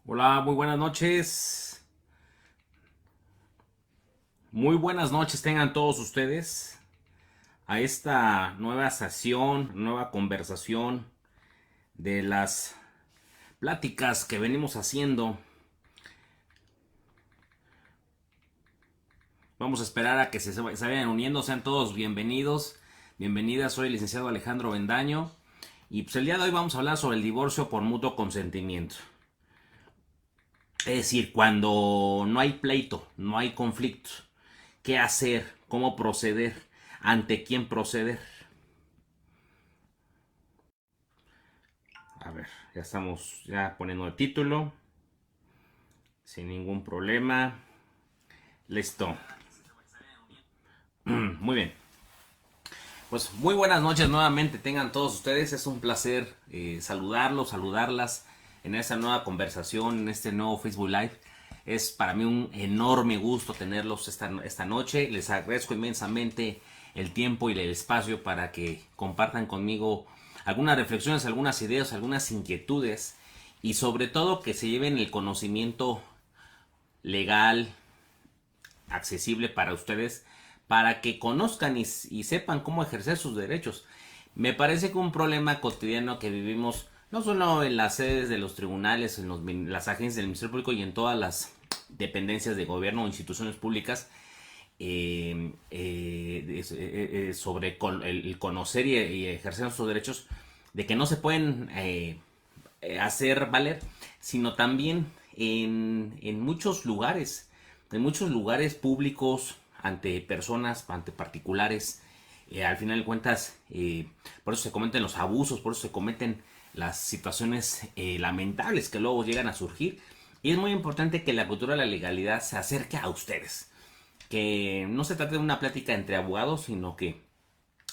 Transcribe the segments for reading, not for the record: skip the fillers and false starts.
Hola, muy buenas noches. Muy buenas noches tengan todos ustedes a esta nueva sesión, nueva conversación de las pláticas que venimos haciendo. Vamos a esperar a que se vayan uniendo, sean todos bienvenidos, bienvenidas. Soy el licenciado Alejandro Bendaño y pues el día de hoy vamos a hablar sobre el divorcio por mutuo consentimiento. Es decir, cuando no hay pleito, no hay conflicto, qué hacer, cómo proceder, ante quién proceder. A ver, ya estamos ya poniendo el título, sin ningún problema. Listo. Muy bien. Pues muy buenas noches nuevamente tengan todos ustedes. Es un placer saludarlos, saludarlas en esta nueva conversación, en este nuevo Facebook Live. Es para mí un enorme gusto tenerlos esta noche. Les agradezco inmensamente el tiempo y el espacio para que compartan conmigo algunas reflexiones, algunas ideas, algunas inquietudes y sobre todo que se lleven el conocimiento legal, accesible para ustedes, para que conozcan y sepan cómo ejercer sus derechos. Me parece que un problema cotidiano que vivimos, no solo en las sedes de los tribunales, en las agencias del Ministerio Público y en todas las dependencias de gobierno o instituciones públicas, sobre el conocer y ejercer nuestros derechos, de que no se pueden hacer valer, sino también en muchos lugares públicos, ante personas, ante particulares. Al final de cuentas, por eso se cometen los abusos, por eso se cometen las situaciones lamentables que luego llegan a surgir. Y es muy importante que la cultura de la legalidad se acerque a ustedes. Que no se trate de una plática entre abogados, sino que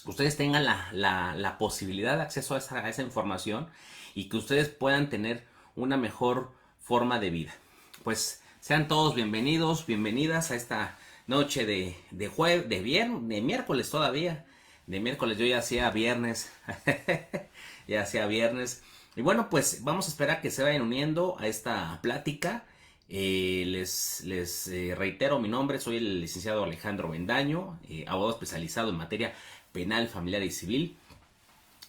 ustedes tengan la posibilidad de acceso a esa información y que ustedes puedan tener una mejor forma de vida. Pues sean todos bienvenidos, bienvenidas a esta noche de jueves, de miércoles todavía. De miércoles yo ya hacía viernes. Ya hacía viernes. Y bueno, pues vamos a esperar que se vayan uniendo a esta plática. Les reitero mi nombre, soy el licenciado Alejandro Bendaño, abogado especializado en materia penal, familiar y civil.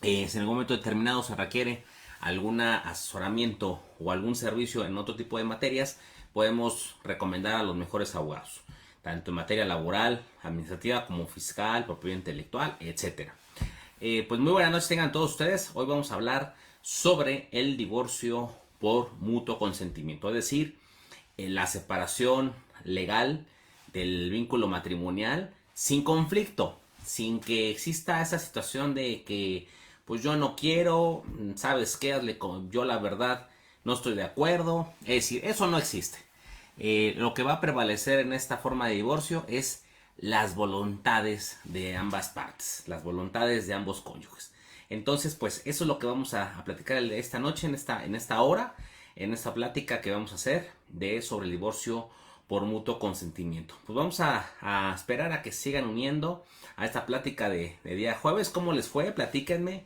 Si en algún momento determinado se requiere algún asesoramiento o algún servicio en otro tipo de materias, podemos recomendar a los mejores abogados, tanto en materia laboral, administrativa como fiscal, propiedad intelectual, etcétera. Pues muy buenas noches tengan todos ustedes. Hoy vamos a hablar sobre el divorcio por mutuo consentimiento, es decir, la separación legal del vínculo matrimonial sin conflicto, sin que exista esa situación de que pues yo no quiero, sabes qué, hazle con yo la verdad, no estoy de acuerdo. Es decir, eso no existe. Lo que va a prevalecer en esta forma de divorcio es las voluntades de ambas partes, las voluntades de ambos cónyuges. Entonces, pues eso es lo que vamos a platicar esta noche, en esta hora, en esta plática que vamos a hacer sobre el divorcio por mutuo consentimiento. Pues vamos a esperar a que sigan uniendo a esta plática de día jueves. ¿Cómo les fue? Platíquenme.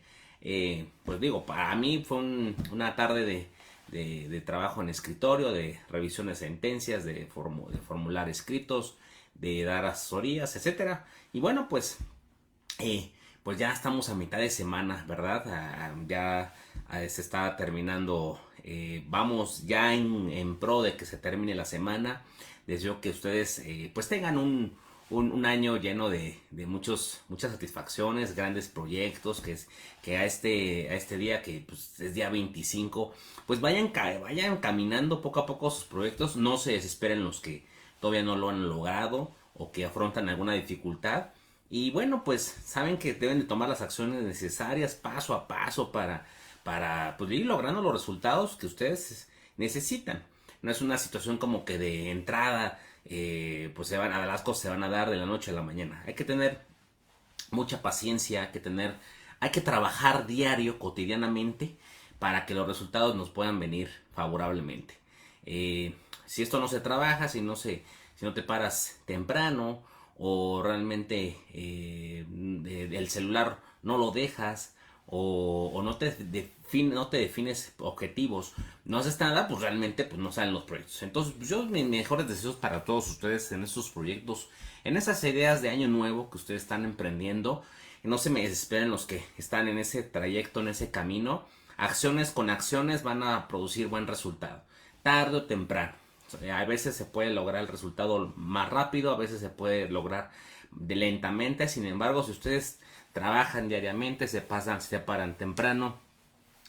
Pues digo, para mí fue una tarde de trabajo en escritorio, de revisión de sentencias, de formular escritos, de dar asesorías, etcétera. Y bueno, pues ya estamos a mitad de semana, ¿verdad? Ya se está terminando. Vamos ya en pro de que se termine la semana. Deseo que ustedes pues tengan un año lleno de muchas satisfacciones, grandes proyectos, que a este día, que pues, es día 25, pues vayan caminando poco a poco sus proyectos. No se desesperen los que todavía no lo han logrado o que afrontan alguna dificultad. Y bueno, pues saben que deben de tomar las acciones necesarias paso a paso para pues, ir logrando los resultados que ustedes necesitan. No es una situación como que de entrada, pues las cosas se van a dar de la noche a la mañana. Hay que tener mucha paciencia, hay que trabajar diario, cotidianamente, para que los resultados nos puedan venir favorablemente. Si esto no se trabaja, si no te paras temprano o realmente el celular no lo dejas o no te defines objetivos, no haces nada, pues realmente pues no salen los proyectos. Entonces pues, yo mis mejores deseos para todos ustedes en estos proyectos, en esas ideas de año nuevo que ustedes están emprendiendo. No se me desesperen los que están en ese trayecto, en ese camino. Acciones con acciones van a producir buen resultado, tarde o temprano. A veces se puede lograr el resultado más rápido, a veces se puede lograr lentamente. Sin embargo, si ustedes trabajan diariamente, se paran temprano,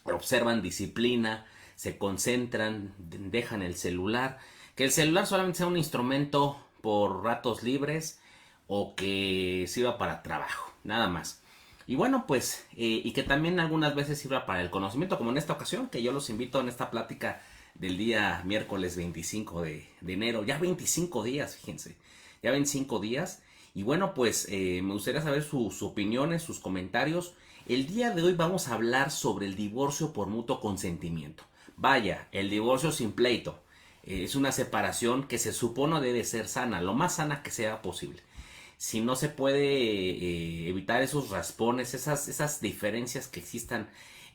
observan disciplina, se concentran, dejan el celular, que el celular solamente sea un instrumento por ratos libres o que sirva para trabajo, nada más. Y bueno, pues, y que también algunas veces sirva para el conocimiento, como en esta ocasión, que yo los invito en esta plática del día miércoles 25 de enero. Ya 25 días, fíjense, ya 25 días. Y bueno, pues me gustaría saber sus opiniones, sus comentarios. El día de hoy vamos a hablar sobre el divorcio por mutuo consentimiento. Vaya, el divorcio sin pleito. Es una separación que se supone debe ser sana, lo más sana que sea posible. Si no se puede evitar esos raspones, esas diferencias que existan,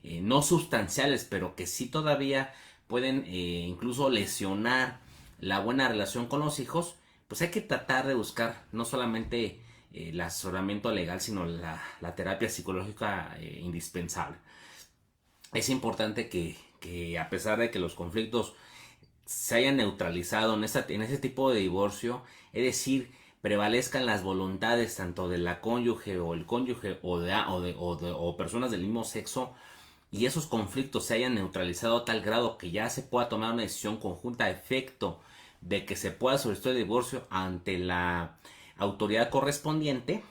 no sustanciales, pero que sí todavía pueden incluso lesionar la buena relación con los hijos, pues hay que tratar de buscar no solamente el asesoramiento legal, sino la terapia psicológica indispensable. Es importante que a pesar de que los conflictos se hayan neutralizado en ese tipo de divorcio, es decir, prevalezcan las voluntades tanto de la cónyuge o el cónyuge o personas del mismo sexo, y esos conflictos se hayan neutralizado a tal grado que ya se pueda tomar una decisión conjunta a efecto de que se pueda solicitar el divorcio ante la autoridad correspondiente,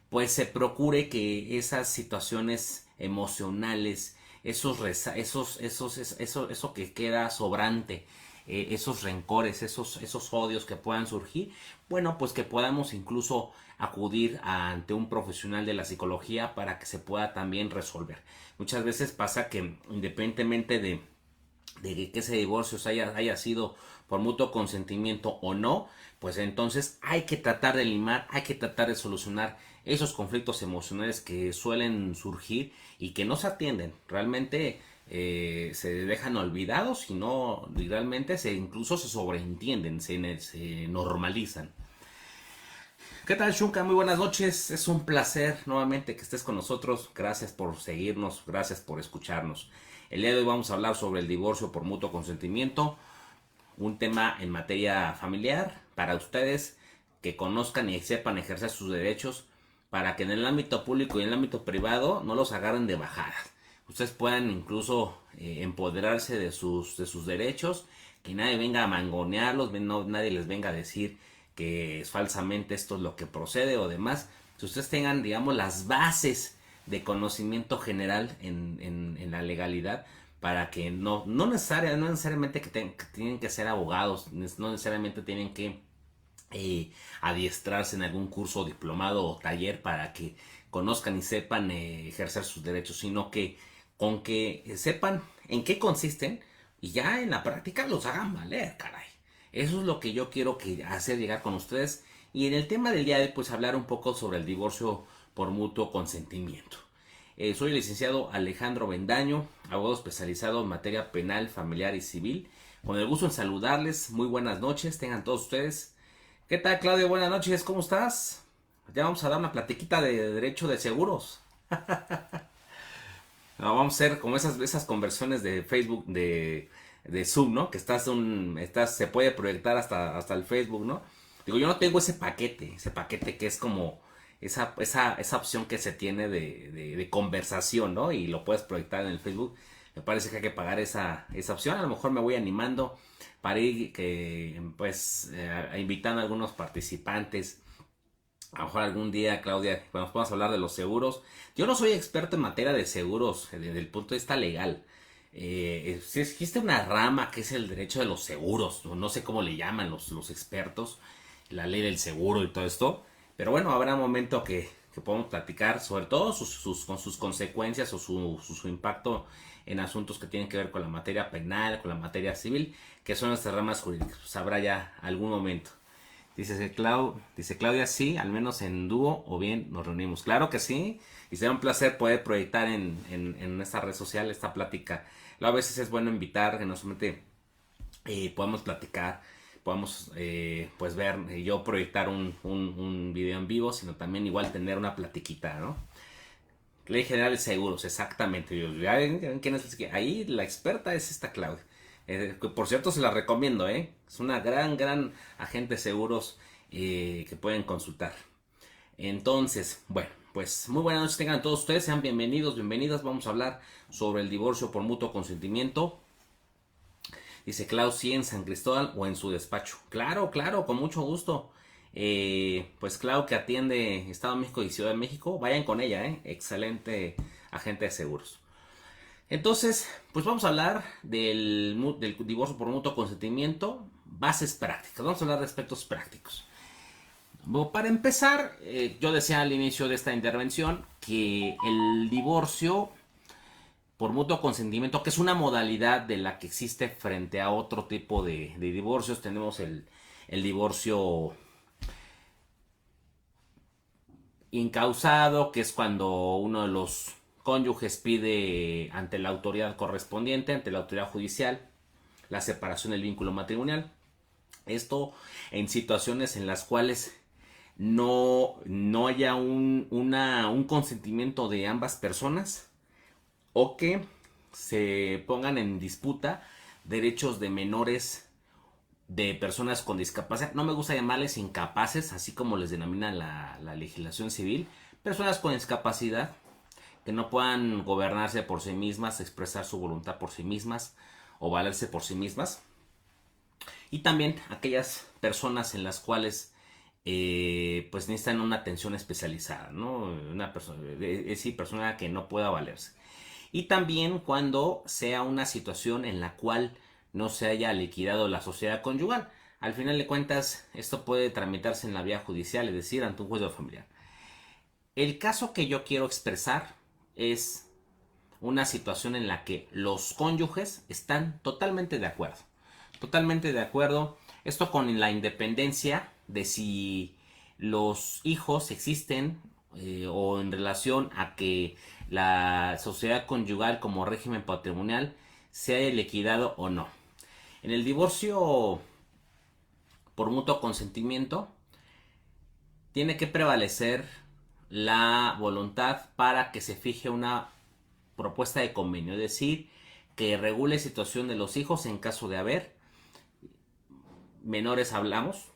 pues se procure que esas situaciones emocionales, eso que queda sobrante, esos rencores, esos odios que puedan surgir, bueno, pues que podamos incluso acudir ante un profesional de la psicología para que se pueda también resolver. Muchas veces pasa que independientemente de que ese divorcio haya sido por mutuo consentimiento o no, pues entonces hay que tratar de limar, hay que tratar de solucionar esos conflictos emocionales que suelen surgir y que no se atienden. Realmente se dejan olvidados y realmente incluso se sobreentienden, se normalizan. ¿Qué tal, Shunka? Muy buenas noches. Es un placer nuevamente que estés con nosotros. Gracias por seguirnos, gracias por escucharnos. El día de hoy vamos a hablar sobre el divorcio por mutuo consentimiento, un tema en materia familiar para ustedes que conozcan y sepan ejercer sus derechos, para que en el ámbito público y en el ámbito privado no los agarren de bajada. Ustedes puedan incluso empoderarse de sus derechos, que nadie venga a mangonearlos, nadie les venga a decir que falsamente esto es lo que procede o demás. Si ustedes tengan, digamos, las bases de conocimiento general en la legalidad, para que no necesariamente que tienen que ser abogados, no necesariamente tienen que adiestrarse en algún curso, diplomado o taller para que conozcan y sepan ejercer sus derechos, sino que con que sepan en qué consisten y ya en la práctica los hagan valer, caray. Eso es lo que yo quiero hacer llegar con ustedes. Y en el tema del día de hoy, pues hablar un poco sobre el divorcio por mutuo consentimiento. Soy el licenciado Alejandro Bendaño, abogado especializado en materia penal, familiar y civil. Con el gusto en saludarles. Muy buenas noches, tengan todos ustedes. ¿Qué tal, Claudio? Buenas noches, ¿cómo estás? Ya vamos a dar una platiquita de derecho de seguros. No, vamos a hacer como esas conversiones de Facebook, de Zoom, ¿no? Que se puede proyectar hasta el Facebook, ¿no? Digo, yo no tengo ese paquete que es como esa opción que se tiene de conversación, ¿no? Y lo puedes proyectar en el Facebook. Me parece que hay que pagar esa opción. A lo mejor me voy animando para ir invitando a algunos participantes. A lo mejor algún día, Claudia, cuando podamos hablar de los seguros. Yo no soy experto en materia de seguros desde el punto de vista legal. Existe una rama que es el derecho de los seguros. No sé cómo le llaman los expertos. La ley del seguro y todo esto. Pero bueno, habrá un momento que podamos platicar sobre todo con sus consecuencias o su impacto en asuntos que tienen que ver con la materia penal, con la materia civil, que son nuestras ramas jurídicas. Pues habrá ya algún momento. Dice Claudia, sí, al menos en dúo o bien nos reunimos. Claro que sí, y será un placer poder proyectar en esta red social esta plática. Luego, a veces es bueno invitar, que no solamente podemos platicar, podemos pues ver, yo proyectar un video en vivo, sino también igual tener una platiquita, ¿no? Ley General de Seguros, exactamente. ¿Quién es? Ahí la experta es esta Claudia. Que por cierto se la recomiendo, ¿eh? Es una gran agente de seguros que pueden consultar. Entonces, bueno, pues muy buenas noches tengan todos ustedes, sean bienvenidos, bienvenidas. Vamos a hablar sobre el divorcio por mutuo consentimiento. Dice Klaus, sí, en San Cristóbal o en su despacho. Claro, claro, con mucho gusto. Pues Clau, que atiende Estado de México y Ciudad de México, vayan con ella, excelente agente de seguros. Entonces, pues vamos a hablar del divorcio por mutuo consentimiento, bases prácticas. Vamos a hablar de aspectos prácticos. Bueno, para empezar, yo decía al inicio de esta intervención que el divorcio por mutuo consentimiento, que es una modalidad de la que existe frente a otro tipo de divorcios, tenemos el divorcio incausado, que es cuando uno de los cónyuges pide ante la autoridad correspondiente, ante la autoridad judicial, la separación del vínculo matrimonial. Esto en situaciones en las cuales no haya un consentimiento de ambas personas o que se pongan en disputa derechos de menores, de personas con discapacidad. No me gusta llamarles incapaces, así como les denomina la legislación civil. Personas con discapacidad que no puedan gobernarse por sí mismas, expresar su voluntad por sí mismas o valerse por sí mismas. Y también aquellas personas en las cuales pues necesitan una atención especializada, ¿no? Una persona, persona que no pueda valerse. Y también cuando sea una situación en la cual no se haya liquidado la sociedad conyugal. Al final de cuentas, esto puede tramitarse en la vía judicial, es decir, ante un juez familiar. El caso que yo quiero expresar es una situación en la que los cónyuges están totalmente de acuerdo. Totalmente de acuerdo. Esto con la independencia de si los hijos existen o en relación a que la sociedad conyugal como régimen patrimonial se haya liquidado o no. En el divorcio por mutuo consentimiento tiene que prevalecer la voluntad para que se fije una propuesta de convenio, es decir, que regule situación de los hijos en caso de haber menores, hablamos,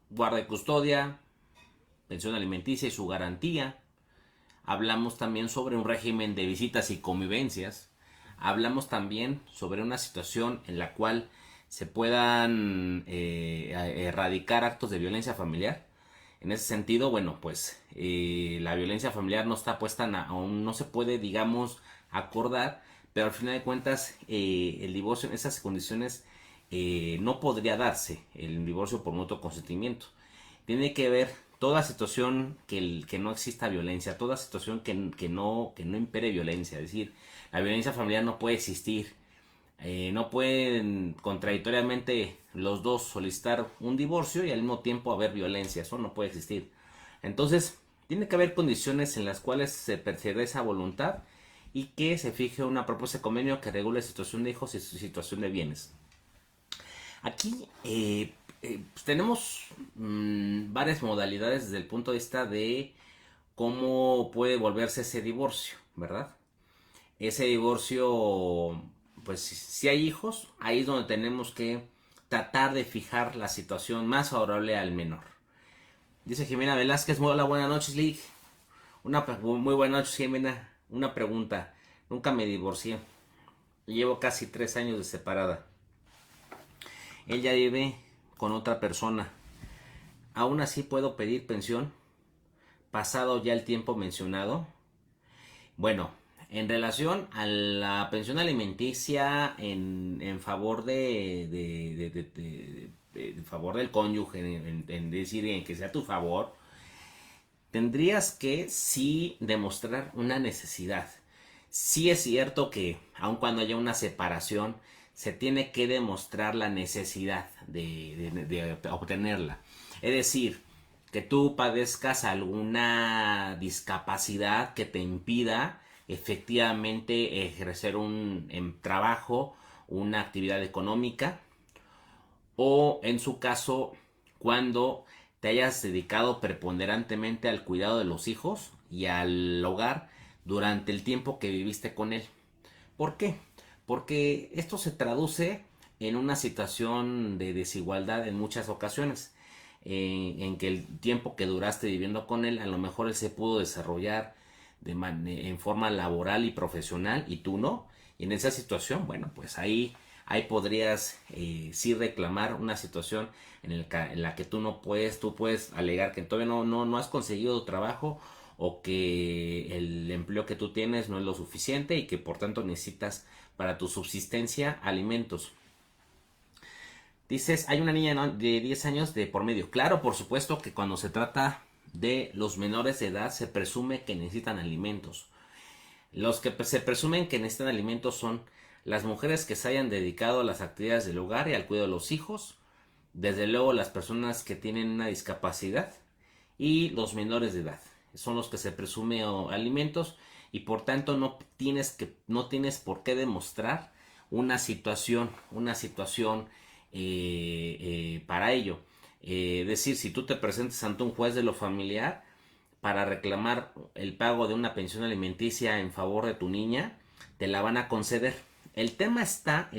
guarda y custodia, pensión alimenticia y su garantía. Hablamos también sobre un régimen de visitas y convivencias. Hablamos también sobre una situación en la cual se puedan erradicar actos de violencia familiar. En ese sentido, bueno, pues la violencia familiar no está puesta, aún no se puede, digamos, acordar, pero al final de cuentas el divorcio en esas condiciones no podría darse, el divorcio por mutuo consentimiento. Tiene que ver toda situación que no exista violencia, toda situación que no impere violencia, es decir, la violencia familiar no puede existir. No pueden contradictoriamente los dos solicitar un divorcio y al mismo tiempo haber violencia, eso no puede existir. Entonces, tiene que haber condiciones en las cuales se percibe esa voluntad y que se fije una propuesta de convenio que regule situación de hijos y situación de bienes. Aquí pues tenemos varias modalidades desde el punto de vista de cómo puede volverse ese divorcio, ¿verdad? Ese divorcio, pues si hay hijos, ahí es donde tenemos que tratar de fijar la situación más favorable al menor. Dice Jimena Velázquez, hola, buenas noches, Lick. Muy buenas noches, Jimena. Una pregunta, nunca me divorcié. Llevo casi 3 años de separada. Ella vive con otra persona. ¿Aún así puedo pedir pensión? Pasado ya el tiempo mencionado. Bueno, en relación a la pensión alimenticia en favor en favor del cónyuge, en decir en que sea a tu favor, tendrías que sí demostrar una necesidad. Sí es cierto que aun cuando haya una separación, se tiene que demostrar la necesidad de obtenerla. Es decir, que tú padezcas alguna discapacidad que te impida efectivamente ejercer un trabajo, una actividad económica, o en su caso, cuando te hayas dedicado preponderantemente al cuidado de los hijos y al hogar durante el tiempo que viviste con él. ¿Por qué? Porque esto se traduce en una situación de desigualdad en muchas ocasiones, en que el tiempo que duraste viviendo con él, a lo mejor él se pudo desarrollar en forma laboral y profesional y tú no. Y en esa situación, bueno, pues ahí podrías sí reclamar una situación en la que tú puedes alegar que todavía no has conseguido trabajo, o que el empleo que tú tienes no es lo suficiente y que por tanto necesitas para tu subsistencia alimentos. Dices, hay una niña de 10 años de por medio. Claro, por supuesto que cuando se trata de los menores de edad se presume que necesitan alimentos. Los que se presumen que necesitan alimentos son las mujeres que se hayan dedicado a las actividades del hogar y al cuidado de los hijos, desde luego las personas que tienen una discapacidad y los menores de edad. Son los que se presume alimentos, y por tanto no tienes por qué demostrar una situación para ello. Es decir, si tú te presentes ante un juez de lo familiar para reclamar el pago de una pensión alimenticia en favor de tu niña, te la van a conceder. El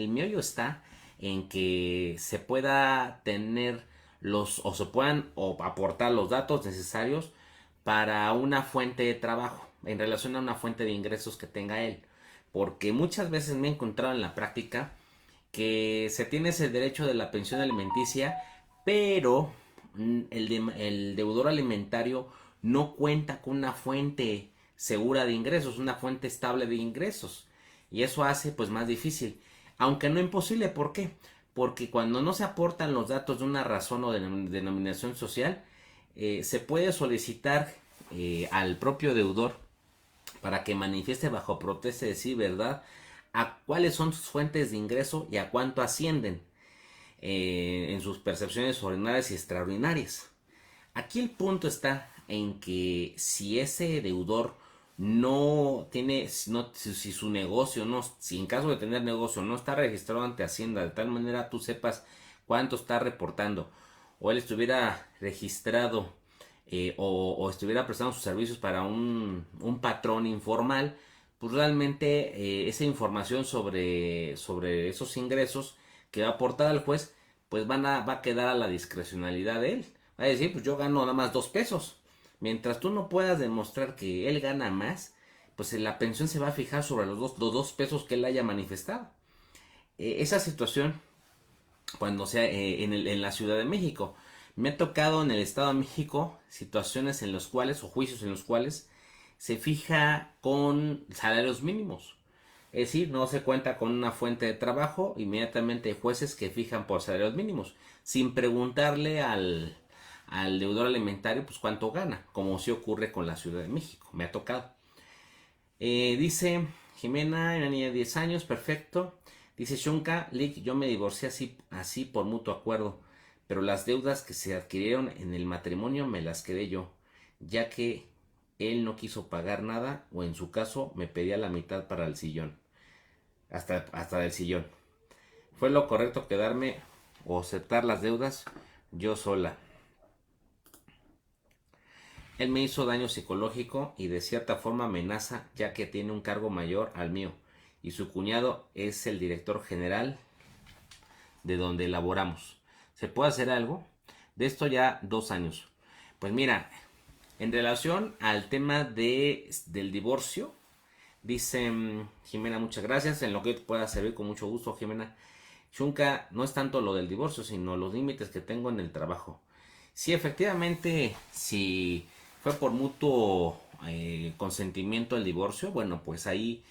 meollo está en que se pueda tener o se puedan aportar los datos necesarios para una fuente de trabajo, en relación a una fuente de ingresos que tenga él. Porque muchas veces me he encontrado en la práctica que se tiene ese derecho de la pensión alimenticia, pero el deudor alimentario no cuenta con una fuente segura de ingresos, una fuente estable de ingresos. Y eso hace pues más difícil, aunque no imposible. ¿Por qué? Porque cuando no se aportan los datos de una razón o de denominación social, se puede solicitar al propio deudor para que manifieste bajo protesta de sí verdad a cuáles son sus fuentes de ingreso y a cuánto ascienden en sus percepciones ordinarias y extraordinarias. Aquí el punto está en que si ese deudor no tiene, si su negocio, si en caso de tener negocio no está registrado ante Hacienda, de tal manera tú sepas cuánto está reportando, o él estuviera registrado o estuviera prestando sus servicios para un patrón informal, pues realmente esa información sobre esos ingresos que va a aportar al juez, pues va a quedar a la discrecionalidad de él. Va a decir, pues yo gano nada más 2 pesos. Mientras tú no puedas demostrar que él gana más, pues la pensión se va a fijar sobre los dos pesos que él haya manifestado. Esa situación, cuando sea en la Ciudad de México, me ha tocado en el Estado de México situaciones en las cuales, o juicios en los cuales, se fija con salarios mínimos. Es decir, no se cuenta con una fuente de trabajo, inmediatamente hay jueces que fijan por salarios mínimos, sin preguntarle al deudor alimentario pues cuánto gana, como sí ocurre con la Ciudad de México. Me ha tocado. Dice Jimena, una niña de 10 años, perfecto. Dice Shunka, Lick, yo me divorcié así por mutuo acuerdo, pero las deudas que se adquirieron en el matrimonio me las quedé yo, ya que él no quiso pagar nada, o en su caso me pedía la mitad para el sillón, hasta del sillón. Fue lo correcto quedarme o aceptar las deudas yo sola. Él me hizo daño psicológico y de cierta forma amenaza, ya que tiene un cargo mayor al mío y su cuñado es el director general de donde elaboramos. ¿Se puede hacer algo? De esto ya 2 años. Pues mira, en relación al tema del divorcio, dice Jimena, muchas gracias. En lo que pueda servir, con mucho gusto, Jimena. Shunka, no es tanto lo del divorcio, sino los límites que tengo en el trabajo. Sí, efectivamente, si fue por mutuo consentimiento el divorcio, bueno, pues ahí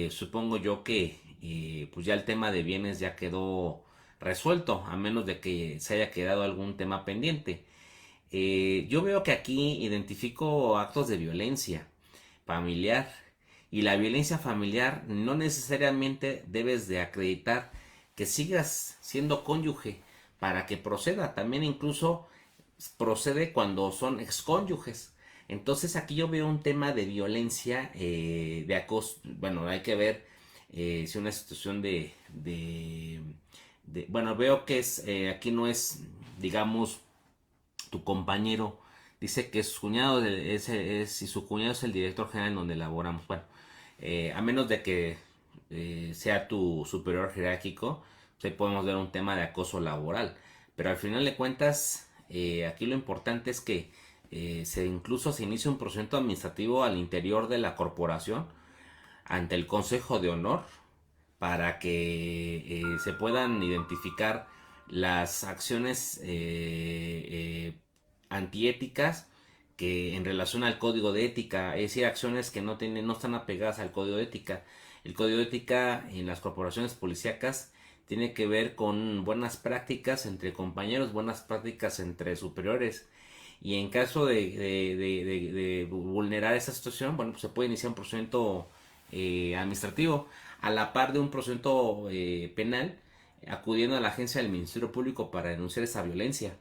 supongo yo que pues ya el tema de bienes ya quedó resuelto, a menos de que se haya quedado algún tema pendiente. Yo veo que aquí identifico actos de violencia familiar, y la violencia familiar no necesariamente debes de acreditar que sigas siendo cónyuge para que proceda. También incluso procede cuando son excónyuges. Entonces aquí yo veo un tema de violencia, de acoso. Bueno, hay que ver si una situación bueno, veo que aquí no es, digamos, tu compañero dice que su cuñado y su cuñado es el director general en donde laboramos. Bueno, a menos de que sea tu superior jerárquico, pues ahí podemos ver un tema de acoso laboral. Pero al final de cuentas, aquí lo importante es que incluso se inicia un procedimiento administrativo al interior de la corporación ante el Consejo de Honor para que se puedan identificar las acciones antiéticas que en relación al código de ética, es decir, acciones que no están apegadas al código de ética. El código de ética en las corporaciones policíacas tiene que ver con buenas prácticas entre compañeros, buenas prácticas entre superiores. Y en caso de vulnerar esa situación, bueno, pues se puede iniciar un procedimiento administrativo a la par de un procedimiento penal, acudiendo a la agencia del Ministerio Público para denunciar esa violencia.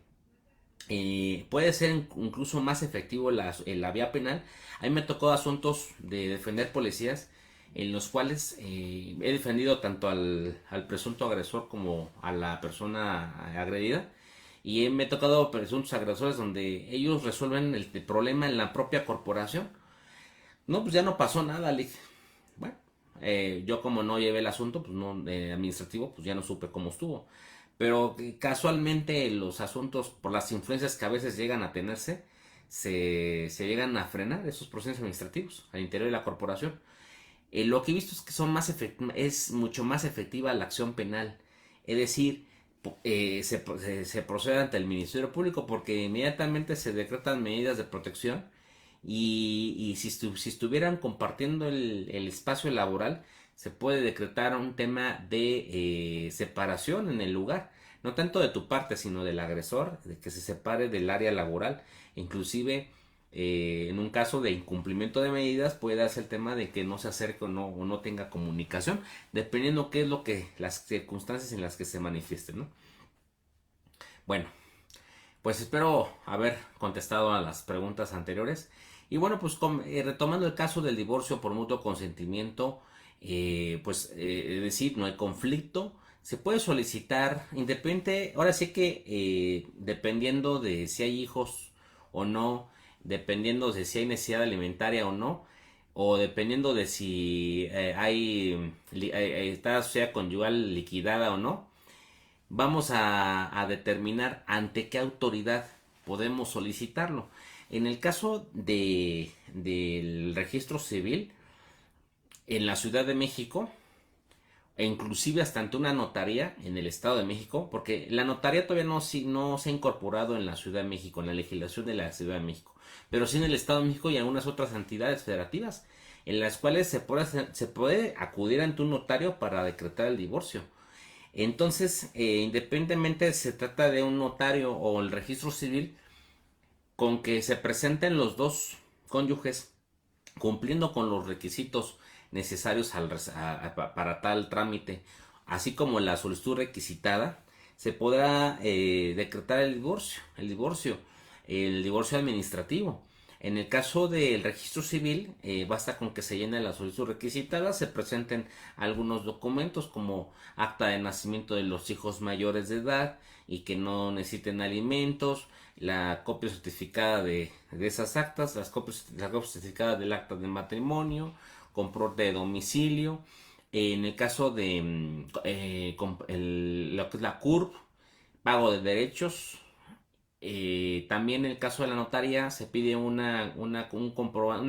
Puede ser incluso más efectivo la vía penal. A mí me tocó asuntos de defender policías en los cuales he defendido tanto al presunto agresor como a la persona agredida. Y me he tocado presuntos agresores donde ellos resuelven el problema en la propia corporación. No, pues ya no pasó nada, le dije. Bueno, yo como no llevé el asunto pues no administrativo, pues ya no supe cómo estuvo. Pero casualmente los asuntos, por las influencias que a veces llegan a tenerse, se llegan a frenar esos procesos administrativos al interior de la corporación. Lo que he visto es que es mucho más efectiva la acción penal. Es decir, se procede ante el Ministerio Público porque inmediatamente se decretan medidas de protección y si estuvieran compartiendo el espacio laboral, se puede decretar un tema de separación en el lugar, no tanto de tu parte, sino del agresor, de que se separe del área laboral. Inclusive, en un caso de incumplimiento de medidas, puede darse el tema de que no se acerque o no tenga comunicación, dependiendo qué es las circunstancias en las que se manifiesten, ¿no? Bueno, pues espero haber contestado a las preguntas anteriores. Y bueno, pues retomando el caso del divorcio por mutuo consentimiento, es decir, no hay conflicto, se puede solicitar independiente, ahora sí que dependiendo de si hay hijos o no, dependiendo de si hay necesidad alimentaria o no, o dependiendo de si está la sociedad conyugal liquidada o no, vamos a determinar ante qué autoridad podemos solicitarlo. En el caso del registro civil en la Ciudad de México, e inclusive hasta ante una notaría en el Estado de México, porque la notaría todavía no se ha incorporado en la Ciudad de México, en la legislación de la Ciudad de México, pero sí en el Estado de México y algunas otras entidades federativas, en las cuales se puede acudir ante un notario para decretar el divorcio. Entonces, independientemente si se trata de un notario o el registro civil, con que se presenten los dos cónyuges cumpliendo con los requisitos necesarios para tal trámite, así como la solicitud requisitada, se podrá decretar el divorcio administrativo. En el caso del registro civil, basta con que se llene la solicitud requisitada, se presenten algunos documentos como acta de nacimiento de los hijos mayores de edad y que no necesiten alimentos, la copia certificada de esas actas, la copia certificada del acta de matrimonio, comprobante de domicilio. En el caso de lo que es la CURP, pago de derechos. También en el caso de la notaría se pide una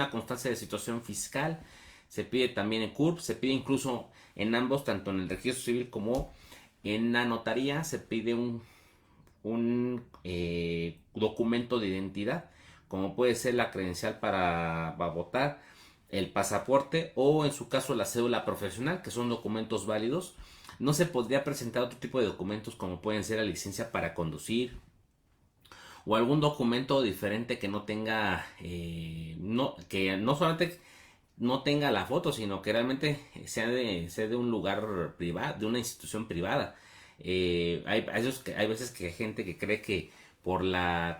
constancia de situación fiscal, se pide también en CURP, se pide incluso en ambos, tanto en el registro civil como en la notaría, se pide un documento de identidad, como puede ser la credencial para votar, el pasaporte o en su caso la cédula profesional, que son documentos válidos. No se podría presentar otro tipo de documentos como pueden ser la licencia para conducir o algún documento diferente que no tenga, que no solamente no tenga la foto, sino que realmente sea de un lugar privado, de una institución privada. Hay veces que hay gente que cree que por la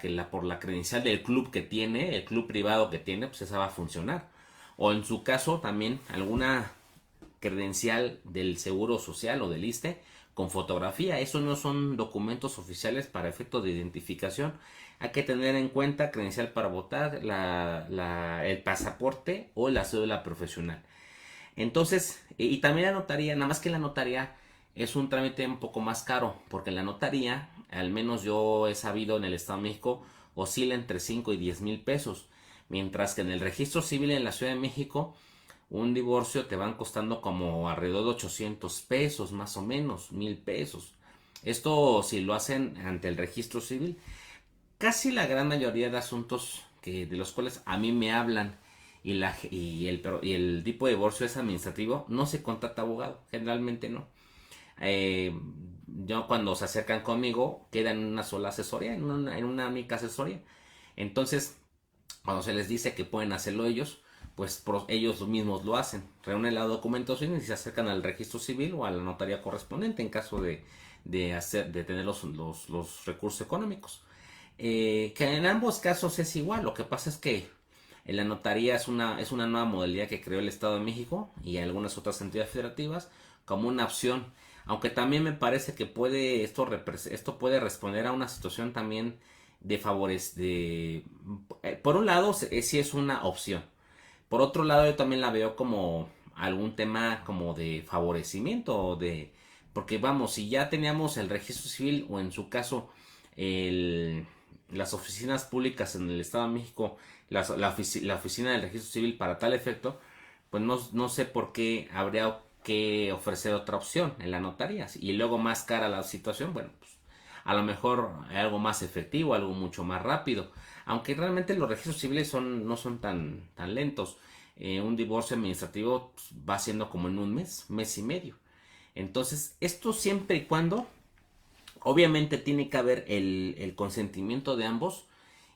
credencial del club que tiene, el club privado que tiene, pues esa va a funcionar. O en su caso también alguna credencial del Seguro Social o del ISSSTE con fotografía. Esos no son documentos oficiales para efectos de identificación. Hay que tener en cuenta credencial para votar, el pasaporte o la cédula profesional. Entonces, y también la notaría, nada más que la notaría es un trámite un poco más caro, porque la notaría, al menos yo he sabido en el Estado de México, oscila entre 5 y 10 mil pesos, mientras que en el registro civil en la Ciudad de México, un divorcio te van costando como alrededor de 800 pesos, más o menos, 1000 pesos. Esto si lo hacen ante el registro civil. Casi la gran mayoría de asuntos de los cuales a mí me hablan y el tipo de divorcio es administrativo, no se contrata abogado, generalmente no. Eh, yo cuando se acercan conmigo queda en una sola asesoría, en una única asesoría. Entonces, cuando se les dice que pueden hacerlo ellos, pues ellos mismos lo hacen. Reúnen la documentación y se acercan al registro civil o a la notaría correspondiente en caso de tener los recursos económicos. Que en ambos casos es igual. Lo que pasa es que la notaría es una nueva modalidad que creó el Estado de México y algunas otras entidades federativas como una opción. Aunque también me parece que esto puede responder a una situación también de favores. Por un lado, sí es una opción. Por otro lado, yo también la veo como algún tema como de favorecimiento porque vamos, si ya teníamos el registro civil o en su caso el, las oficinas públicas en el Estado de México, la oficina del registro civil para tal efecto, pues no sé por qué habría que ofrecer otra opción en la notaría. Y luego más cara la situación, bueno, pues a lo mejor hay algo más efectivo, algo mucho más rápido. Aunque realmente los registros civiles no son tan lentos. Un divorcio administrativo pues, va siendo como en un mes y medio. Entonces, esto siempre y cuando, obviamente tiene que haber el consentimiento de ambos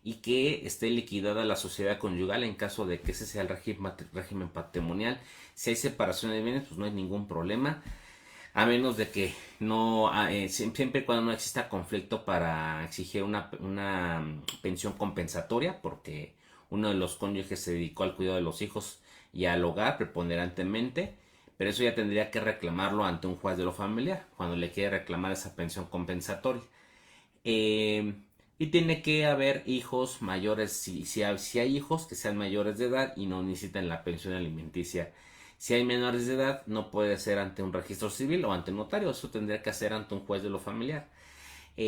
y que esté liquidada la sociedad conyugal en caso de que ese sea el régimen patrimonial. Si hay separación de bienes, pues no hay ningún problema, a menos de que no, siempre y cuando no exista conflicto para exigir una pensión compensatoria, porque uno de los cónyuges se dedicó al cuidado de los hijos y al hogar preponderantemente, pero eso ya tendría que reclamarlo ante un juez de lo familiar, cuando le quiere reclamar esa pensión compensatoria. Eh, y tiene que haber hijos mayores, si hay hijos que sean mayores de edad y no necesitan la pensión alimenticia. Si hay menores de edad, no puede ser ante un registro civil o ante un notario, eso tendría que hacer ante un juez de lo familiar. O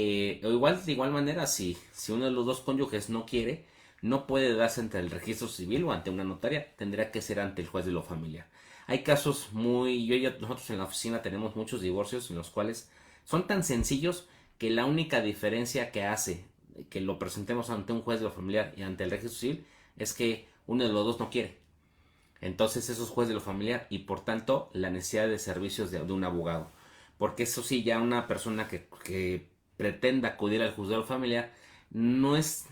igual, de igual manera, si uno de los dos cónyuges no quiere, no puede darse ante el registro civil o ante una notaria, tendría que ser ante el juez de lo familiar. Hay casos nosotros en la oficina tenemos muchos divorcios en los cuales son tan sencillos que la única diferencia que hace que lo presentemos ante un juez de lo familiar y ante el registro civil es que uno de los dos no quiere. Entonces eso es juez de lo familiar y por tanto la necesidad de servicios de un abogado. Porque eso sí, ya una persona que pretenda acudir al juzgado familiar no es,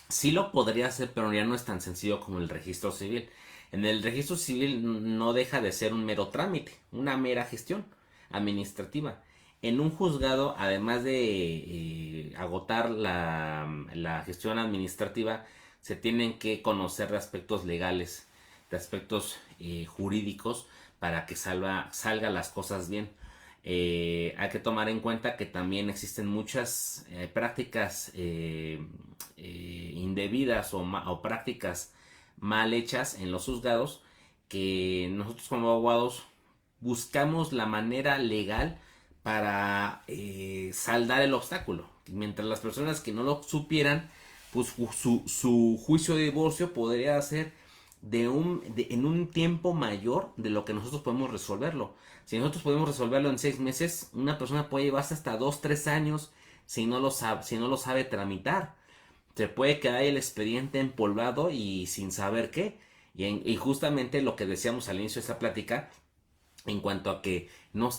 sí lo podría hacer, pero ya no es tan sencillo como el registro civil. En el registro civil no deja de ser un mero trámite, una mera gestión administrativa. En un juzgado, además de agotar la gestión administrativa, se tienen que conocer de aspectos legales, de aspectos jurídicos, para que salga las cosas bien. Hay que tomar en cuenta que también existen muchas prácticas indebidas o prácticas mal hechas en los juzgados que nosotros como abogados buscamos la manera legal para saldar el obstáculo. Mientras las personas que no lo supieran, pues su juicio de divorcio podría ser en un tiempo mayor de lo que nosotros podemos resolverlo. Si nosotros podemos resolverlo en 6 meses, una persona puede llevarse hasta 2, 3 años si no lo sabe tramitar. Se puede quedar el expediente empolvado y sin saber qué. Y justamente lo que decíamos al inicio de esta plática, en cuanto a que no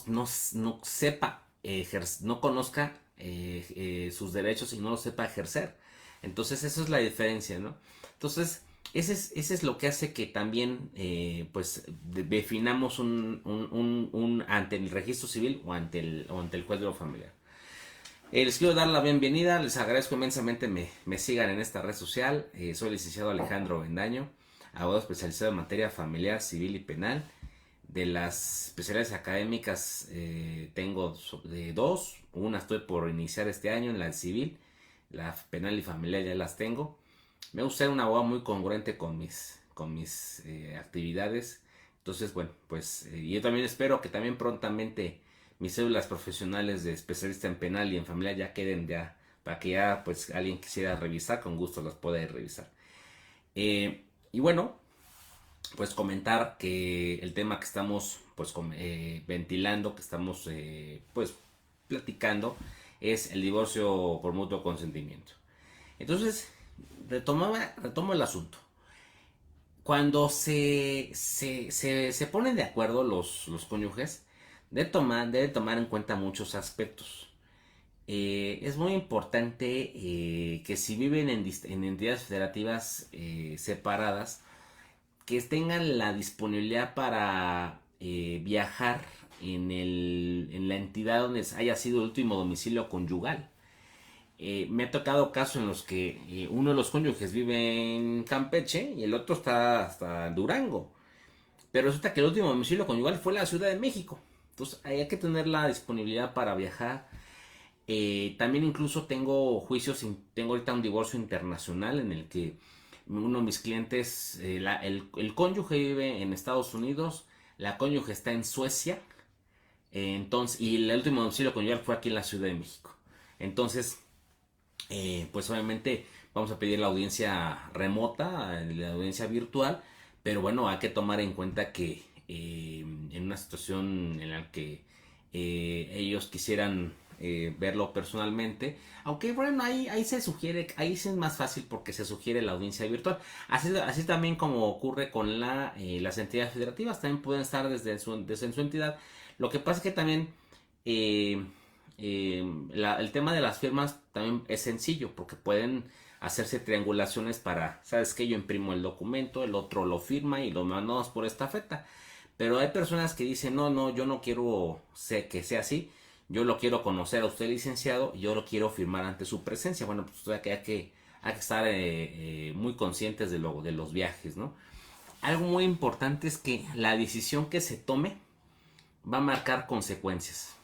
sepa, no conozca sus derechos y no lo sepa ejercer. Entonces, eso es la diferencia, ¿no? Entonces, ese es lo que hace que también pues definamos ante el registro civil o ante el juez de lo familiar. Les quiero dar la bienvenida, les agradezco inmensamente me sigan en esta red social. Soy licenciado Alejandro Bendaño, abogado especializado en materia familiar, civil y penal. De las especialidades académicas tengo dos, una estoy por iniciar este año en la civil, la penal y familiar ya las tengo. Me gusta ser un abogado muy congruente con mis actividades. Entonces, bueno, pues yo también espero que también prontamente mis cédulas profesionales de especialista en penal y en familia ya queden ya, para que ya pues alguien quisiera revisar, con gusto las pueda ir revisar. Y bueno, pues comentar que el tema que estamos pues ventilando, que estamos pues platicando, es el divorcio por mutuo consentimiento. Entonces, retomo el asunto. Cuando se ponen de acuerdo los cónyuges, debe tomar en cuenta muchos aspectos. Es muy importante que si viven en entidades federativas separadas, que tengan la disponibilidad para viajar en la entidad donde haya sido el último domicilio conyugal. Me ha tocado casos en los que uno de los cónyuges vive en Campeche y el otro está hasta Durango. Pero resulta que el último domicilio conyugal fue la Ciudad de México. Entonces hay que tener la disponibilidad para viajar. También incluso tengo ahorita un divorcio internacional en el que uno de mis clientes, el cónyuge vive en Estados Unidos, la cónyuge está en Suecia, entonces, y el último domicilio conyugal fue aquí en la Ciudad de México. Entonces, pues obviamente vamos a pedir la audiencia remota, la audiencia virtual, pero bueno, hay que tomar en cuenta que en una situación en la que ellos quisieran verlo personalmente, aunque bueno, ahí se sugiere, ahí sí es más fácil porque se sugiere la audiencia virtual. Así también como ocurre con las entidades federativas, también pueden estar desde su entidad. Lo que pasa es que también eh, el tema de las firmas también es sencillo porque pueden hacerse triangulaciones para, ¿sabes qué? Yo imprimo el documento, el otro lo firma y lo mandamos por estafeta. Pero hay personas que dicen, no, no, yo no quiero que sea así, yo lo quiero conocer a usted, licenciado, y yo lo quiero firmar ante su presencia. Bueno, pues hay que estar muy conscientes de los viajes, ¿no? Algo muy importante es que la decisión que se tome va a marcar consecuencias.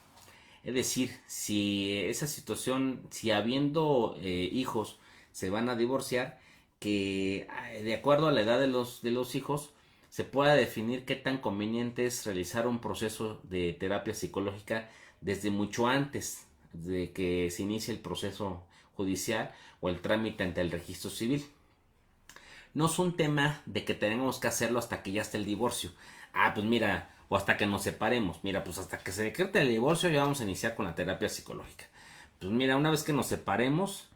Es decir, si esa situación, si habiendo hijos se van a divorciar, que de acuerdo a la edad de los hijos se pueda definir qué tan conveniente es realizar un proceso de terapia psicológica desde mucho antes de que se inicie el proceso judicial o el trámite ante el registro civil. No es un tema de que tenemos que hacerlo hasta que ya esté el divorcio. Ah, pues mira, o hasta que nos separemos. Mira, pues hasta que se decrete el divorcio ya vamos a iniciar con la terapia psicológica. Pues mira, una vez que nos separemos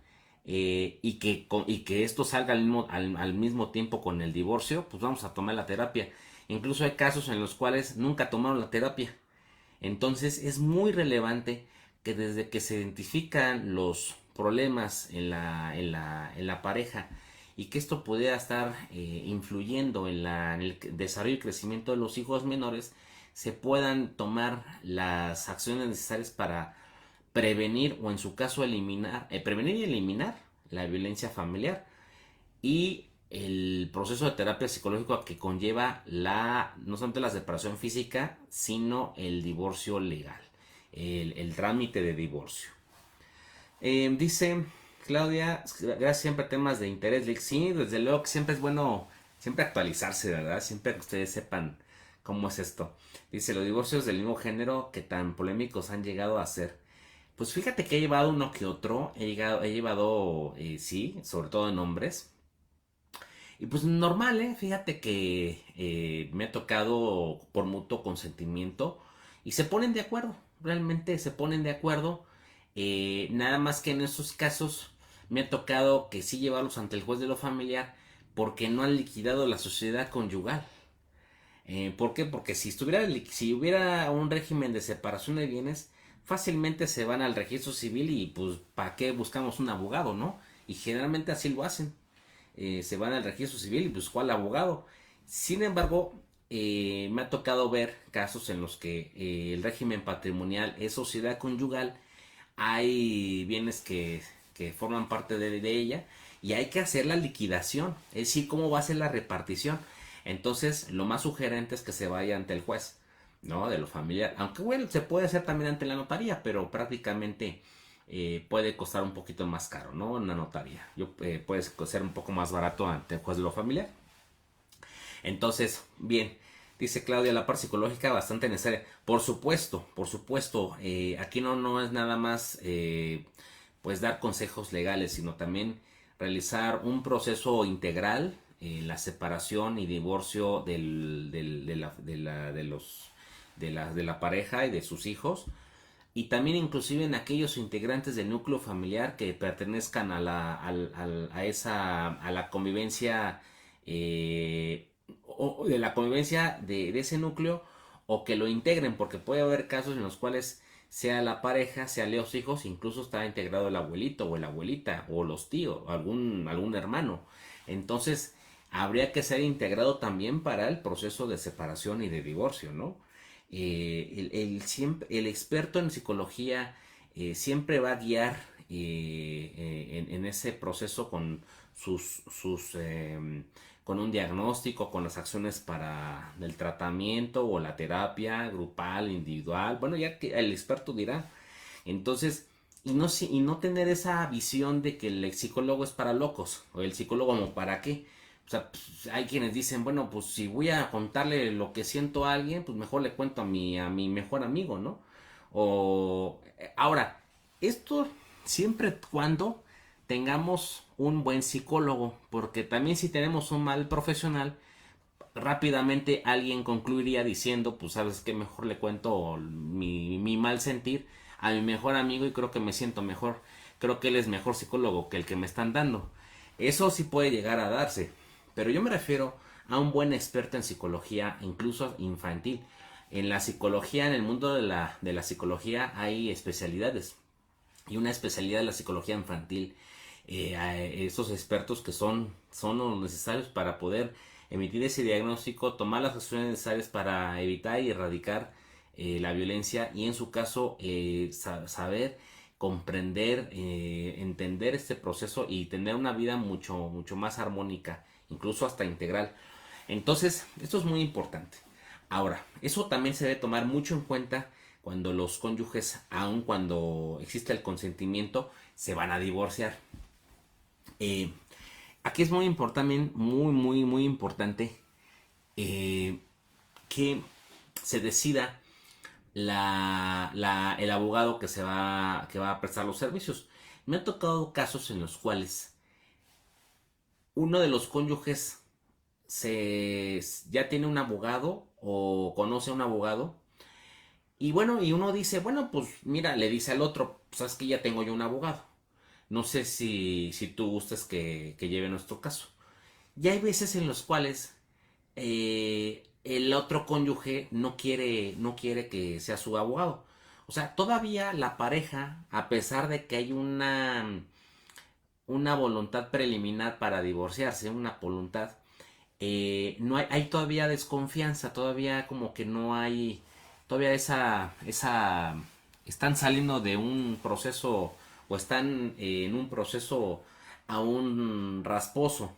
y que esto salga al mismo tiempo con el divorcio, pues vamos a tomar la terapia. Incluso hay casos en los cuales nunca tomaron la terapia. Entonces es muy relevante que desde que se identifican los problemas en la pareja y que esto pudiera estar influyendo en el desarrollo y crecimiento de los hijos menores, se puedan tomar las acciones necesarias para prevenir o en su caso prevenir y eliminar la violencia familiar y el proceso de terapia psicológica que conlleva no solamente la separación física, sino el divorcio legal, el trámite de divorcio. Dice Claudia, gracias siempre a temas de interés. Sí, desde luego que siempre es bueno, siempre actualizarse, ¿verdad? Siempre que ustedes sepan cómo es esto. Dice, los divorcios del mismo género que tan polémicos han llegado a ser. Pues fíjate que he llevado uno que otro, he llevado sí, sobre todo en hombres. Y pues normal, ¿eh? Fíjate que me ha tocado por mutuo consentimiento y se ponen de acuerdo, realmente se ponen de acuerdo. Nada más que en esos casos me ha tocado que sí llevarlos ante el juez de lo familiar porque no han liquidado la sociedad conyugal. ¿Por qué? Porque si hubiera un régimen de separación de bienes, fácilmente se van al registro civil y pues ¿para qué buscamos un abogado, no? Y generalmente así lo hacen. Se van al registro civil y buscó al abogado. Sin embargo, me ha tocado ver casos en los que el régimen patrimonial es sociedad conyugal, hay bienes que forman parte de ella y hay que hacer la liquidación, es decir, cómo va a ser la repartición. Entonces, lo más sugerente es que se vaya ante el juez, ¿no? De lo familiar. Aunque, bueno, se puede hacer también ante la notaría, pero prácticamente puede costar un poquito más caro, ¿no? Una notaría. Puede ser un poco más barato ante el juez de lo familiar. Entonces, bien, dice Claudia, la parte psicológica bastante necesaria. Por supuesto, aquí no es nada más pues dar consejos legales, sino también realizar un proceso integral, la separación y divorcio de la pareja y de sus hijos, y también inclusive en aquellos integrantes del núcleo familiar que pertenezcan a la convivencia, o de la convivencia de ese núcleo, o que lo integren, porque puede haber casos en los cuales sea la pareja, sea los hijos, incluso está integrado el abuelito o la abuelita o los tíos, algún hermano. Entonces, habría que ser integrado también para el proceso de separación y de divorcio, ¿no? El experto en psicología siempre va a guiar en ese proceso con con un diagnóstico, con las acciones para el tratamiento o la terapia grupal, individual. Bueno, ya que el experto dirá. Entonces, y no tener esa visión de que el psicólogo es para locos, o el psicólogo como para qué. O sea, pues, hay quienes dicen, bueno, pues si voy a contarle lo que siento a alguien, pues mejor le cuento a mi mejor amigo, ¿no? O ahora, esto siempre cuando tengamos un buen psicólogo, porque también si tenemos un mal profesional, rápidamente alguien concluiría diciendo, pues sabes que mejor le cuento mi mal sentir a mi mejor amigo y creo que me siento mejor, creo que él es mejor psicólogo que el que me están dando. Eso sí puede llegar a darse, pero yo me refiero a un buen experto en psicología, incluso infantil. En la psicología, en el mundo de la psicología hay especialidades, y una especialidad de la psicología infantil, a estos expertos que son los necesarios para poder emitir ese diagnóstico, tomar las acciones necesarias para evitar y erradicar la violencia, y en su caso saber comprender, entender este proceso y tener una vida mucho más armónica, incluso hasta integral. Entonces, esto es muy importante. Ahora, eso también se debe tomar mucho en cuenta cuando los cónyuges, aun cuando existe el consentimiento, se van a divorciar. Eh, Aquí es muy importante, muy importante eh, que se decida el abogado que va a prestar los servicios. Me han tocado casos en los cuales uno de los cónyuges ya tiene un abogado o conoce a un abogado. Y bueno, y uno dice, bueno, pues mira, le dice al otro, pues sabes que ya tengo yo un abogado. No sé si tú gustas que lleve nuestro caso. Y hay veces en los cuales el otro cónyuge no quiere que sea su abogado. O sea, todavía la pareja, a pesar de que hay una voluntad preliminar para divorciarse, una voluntad, no hay todavía desconfianza, todavía como que no hay, todavía están saliendo de un proceso, o están en un proceso aún rasposo,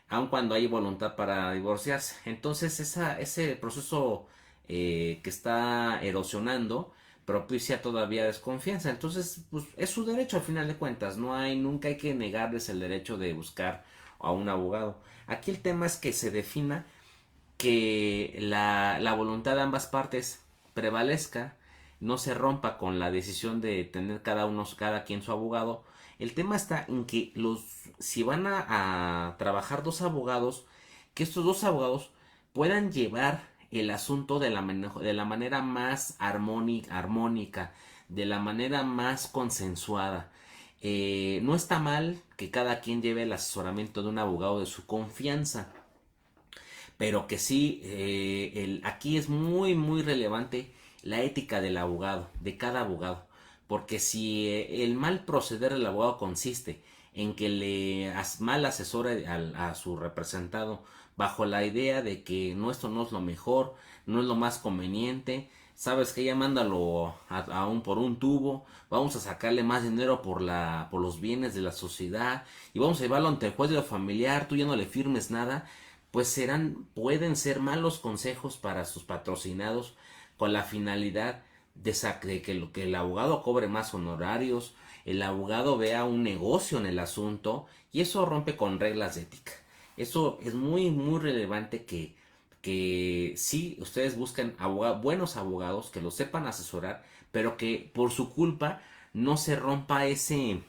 aun cuando hay voluntad para divorciarse. Entonces ese proceso que está erosionando propicia todavía desconfianza. Entonces, pues es su derecho al final de cuentas. Nunca hay que negarles el derecho de buscar a un abogado. Aquí el tema es que se defina que la voluntad de ambas partes prevalezca, no se rompa con la decisión de tener cada quien su abogado. El tema está en que si van a trabajar dos abogados, que estos dos abogados puedan llevar el asunto de la manera más armónica, de la manera más consensuada. No está mal que cada quien lleve el asesoramiento de un abogado de su confianza, pero que sí, aquí es muy relevante la ética del abogado, de cada abogado, porque si el mal proceder del abogado consiste en que mal asesore a su representado bajo la idea de que esto no es lo mejor, no es lo más conveniente, sabes que ya mándalo por un tubo, vamos a sacarle más dinero por los bienes de la sociedad y vamos a llevarlo ante el juez de lo familiar, tú ya no le firmes nada, pues pueden ser malos consejos para sus patrocinados con la finalidad de que el abogado cobre más honorarios, el abogado vea un negocio en el asunto y eso rompe con reglas de ética. Eso es muy relevante que sí ustedes busquen buenos abogados que los sepan asesorar, pero que por su culpa no se rompa ese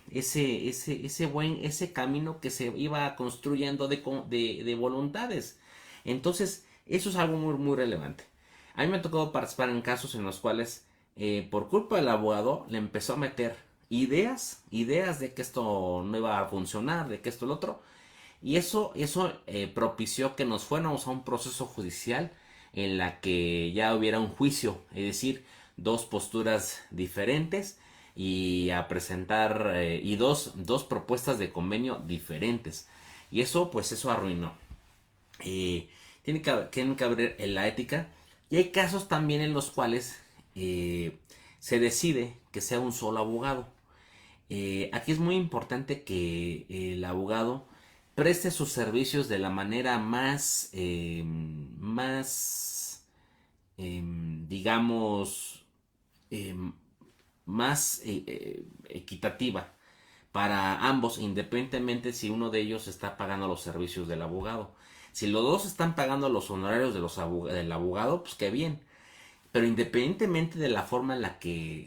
camino que se iba construyendo de voluntades. Entonces, eso es algo muy relevante. A mí me ha tocado participar en casos en los cuales, por culpa del abogado, le empezó a meter ideas de que esto no iba a funcionar, de que esto lo otro, y eso propició que nos fuéramos a un proceso judicial en la que ya hubiera un juicio, es decir, dos posturas diferentes y a presentar y dos propuestas de convenio diferentes. Y eso, pues eso arruinó. Tiene que haber en la ética. Y hay casos también en los cuales se decide que sea un solo abogado. Aquí es muy importante que el abogado preste sus servicios de la manera digamos, eh, más equitativa para ambos, independientemente si uno de ellos está pagando los servicios del abogado. Si los dos están pagando los honorarios del abogado, pues qué bien. Pero independientemente de la forma en la que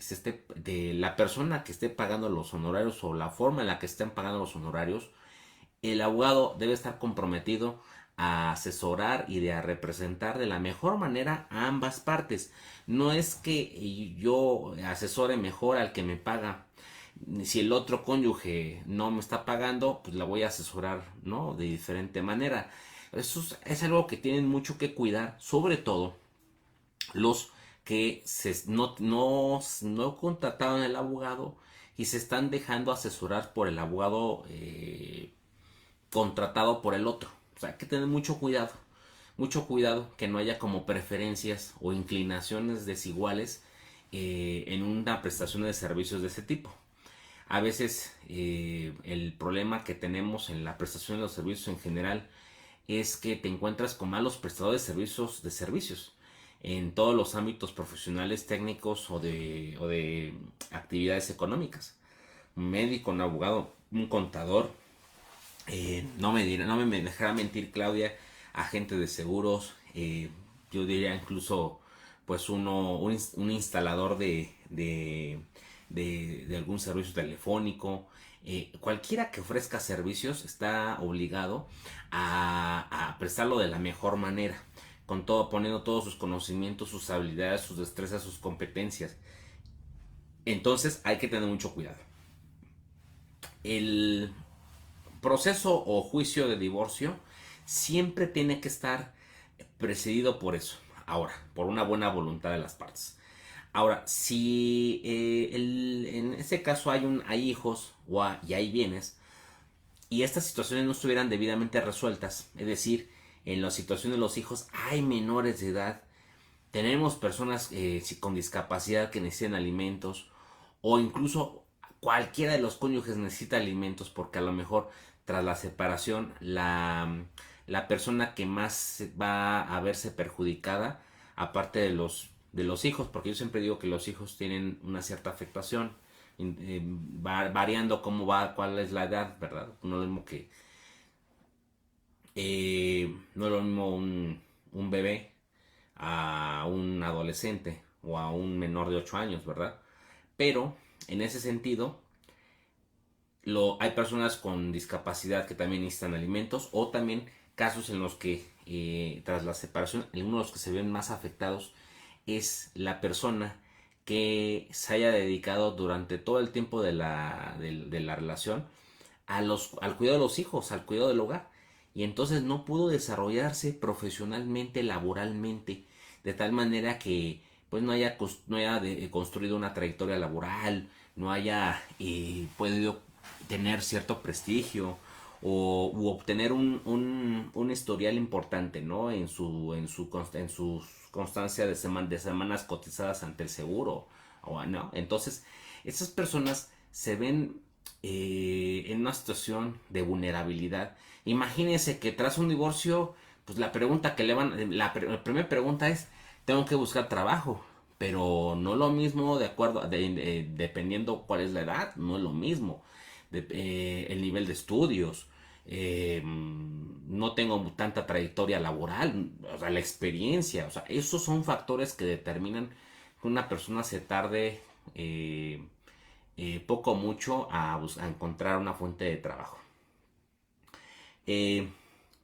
de la persona que esté pagando los honorarios o la forma en la que estén pagando los honorarios, el abogado debe estar comprometido a asesorar y a representar de la mejor manera a ambas partes. No es que yo asesore mejor al que me paga. Si el otro cónyuge no me está pagando, pues la voy a asesorar, ¿no? De diferente manera. Eso es algo que tienen mucho que cuidar, sobre todo los que no contrataron al abogado y se están dejando asesorar por el abogado contratado por el otro. O sea, hay que tener mucho cuidado que no haya como preferencias o inclinaciones desiguales en una prestación de servicios de ese tipo. A veces el problema que tenemos en la prestación de los servicios en general es que te encuentras con malos prestadores de servicios en todos los ámbitos profesionales, técnicos o de actividades económicas. Un médico, un abogado, un contador, no me dejará mentir Claudia, agente de seguros, yo diría incluso pues un instalador de algún servicio telefónico, cualquiera que ofrezca servicios está obligado a prestarlo de la mejor manera, con todo, poniendo todos sus conocimientos, sus habilidades, sus destrezas, sus competencias. Entonces hay que tener mucho cuidado. El proceso o juicio de divorcio siempre tiene que estar precedido por eso. Ahora, por una buena voluntad de las partes. Ahora, si en ese caso hay hijos y hay bienes y estas situaciones no estuvieran debidamente resueltas, es decir, en la situación de los hijos hay menores de edad, tenemos personas con discapacidad que necesitan alimentos o incluso cualquiera de los cónyuges necesita alimentos porque a lo mejor tras la separación la persona que más va a verse perjudicada, aparte de los hijos, porque yo siempre digo que los hijos tienen una cierta afectación, variando cuál es la edad, ¿verdad? No es lo mismo no es lo mismo un bebé a un adolescente o a un menor de 8 años, ¿verdad? Pero en ese sentido, hay personas con discapacidad que también necesitan alimentos o también casos en los que tras la separación, uno de los que se ven más afectados es la persona que se haya dedicado durante todo el tiempo de la relación al cuidado de los hijos, al cuidado del hogar. Y entonces no pudo desarrollarse profesionalmente, laboralmente, de tal manera que pues no haya construido una trayectoria laboral, no haya podido tener cierto prestigio u obtener un historial importante, ¿no? En su constancia de semanas cotizadas ante el seguro, o no. Entonces, esas personas se ven en una situación de vulnerabilidad. Imagínense que tras un divorcio, pues la pregunta que le van, la primera pregunta es, tengo que buscar trabajo, pero no lo mismo de acuerdo, dependiendo cuál es la edad, no es lo mismo, el nivel de estudios, no tengo tanta trayectoria laboral, o sea, la experiencia, o sea, esos son factores que determinan que una persona se tarde poco o mucho a encontrar una fuente de trabajo. Eh,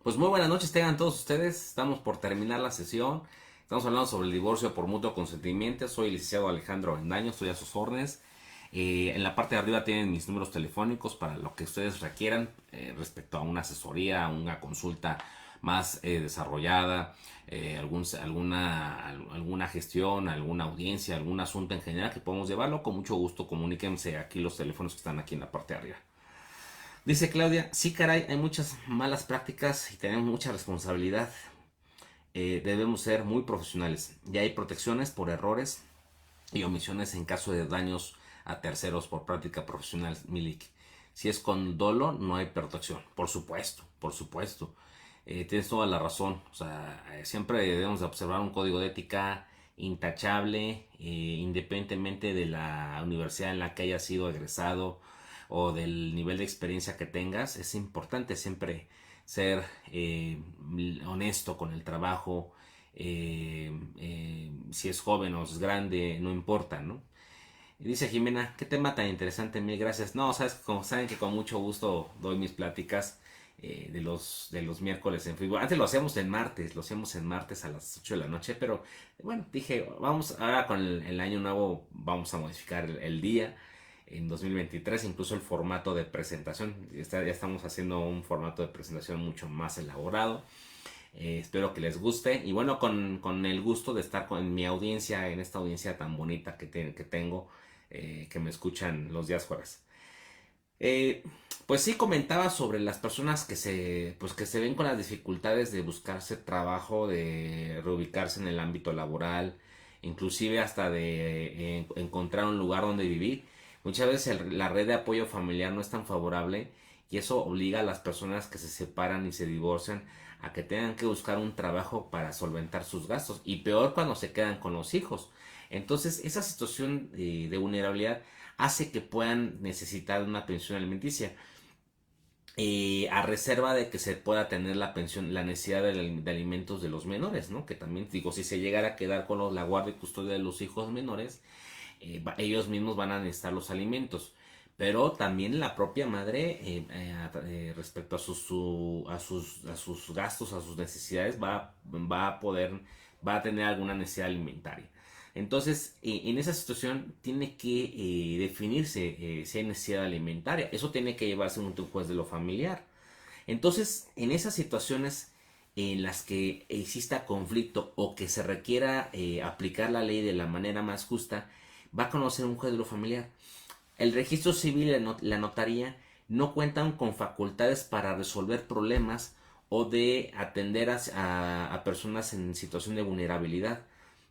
pues muy buenas noches tengan todos ustedes. Estamos por terminar la sesión. Estamos hablando sobre el divorcio por mutuo consentimiento. Soy el licenciado Alejandro Bendaño, estoy a sus órdenes. En la parte de arriba tienen mis números telefónicos para lo que ustedes requieran respecto a una asesoría, una consulta más desarrollada, alguna gestión, alguna audiencia, algún asunto en general que podemos llevarlo. Con mucho gusto comuníquense aquí los teléfonos que están aquí en la parte de arriba. Dice Claudia, sí caray, hay muchas malas prácticas y tenemos mucha responsabilidad. Debemos ser muy profesionales. Ya hay protecciones por errores y omisiones en caso de daños a terceros por práctica profesional, Milik. Si es con dolo, no hay protección. Por supuesto, por supuesto. Tienes toda la razón. O sea, siempre debemos de observar un código de ética intachable, independientemente de la universidad en la que hayas sido egresado o del nivel de experiencia que tengas. Es importante siempre ser honesto con el trabajo. Si es joven o es grande, no importa, ¿no? Y dice Jimena, qué tema tan interesante, mil gracias. No, sabes, como saben que con mucho gusto doy mis pláticas de los miércoles en Facebook. Antes lo hacíamos en martes a las 8 de la noche, pero bueno, dije, vamos, ahora con el año nuevo vamos a modificar el día. En 2023, incluso el formato de presentación, ya estamos haciendo un formato de presentación mucho más elaborado. Espero que les guste y bueno, con el gusto de estar con mi audiencia, en esta audiencia tan bonita que tengo, que me escuchan los días jueves. Eh, pues sí comentaba sobre las personas pues que se ven con las dificultades de buscarse trabajo, de reubicarse en el ámbito laboral, inclusive hasta de encontrar un lugar donde vivir. Muchas veces la red de apoyo familiar no es tan favorable y eso obliga a las personas que se separan y se divorcian a que tengan que buscar un trabajo para solventar sus gastos y peor cuando se quedan con los hijos. Entonces esa situación de vulnerabilidad hace que puedan necesitar una pensión alimenticia a reserva de que se pueda tener la pensión, la necesidad de alimentos de los menores, ¿no? Que también digo, si se llegara a quedar con la guardia y custodia de los hijos menores, ellos mismos van a necesitar los alimentos. Pero también la propia madre, respecto a a sus gastos, a sus necesidades, va a tener alguna necesidad alimentaria. Entonces, en esa situación tiene que definirse si hay necesidad alimentaria. Eso tiene que llevarse un juez de lo familiar. Entonces, en esas situaciones en las que exista conflicto o que se requiera aplicar la ley de la manera más justa, va a conocer un juez de lo familiar. El registro civil y la notaría no cuentan con facultades para resolver problemas o de atender a personas en situación de vulnerabilidad.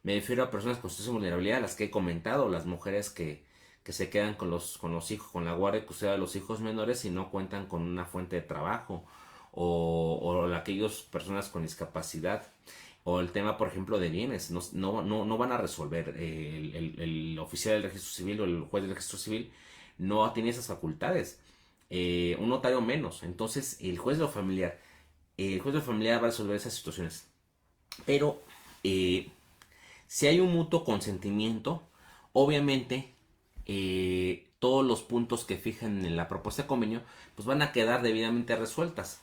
Me refiero a personas con situación de vulnerabilidad, las que he comentado, las mujeres que se quedan con los hijos, con la guardia y custodia de los hijos menores y no cuentan con una fuente de trabajo, o aquellas personas con discapacidad, o el tema, por ejemplo, de bienes. No van a resolver. El oficial del registro civil o el juez del registro civil no tiene esas facultades. Un notario menos. Entonces, el juez de lo familiar va a resolver esas situaciones. Pero si hay un mutuo consentimiento, obviamente todos los puntos que fijan en la propuesta de convenio pues van a quedar debidamente resueltas.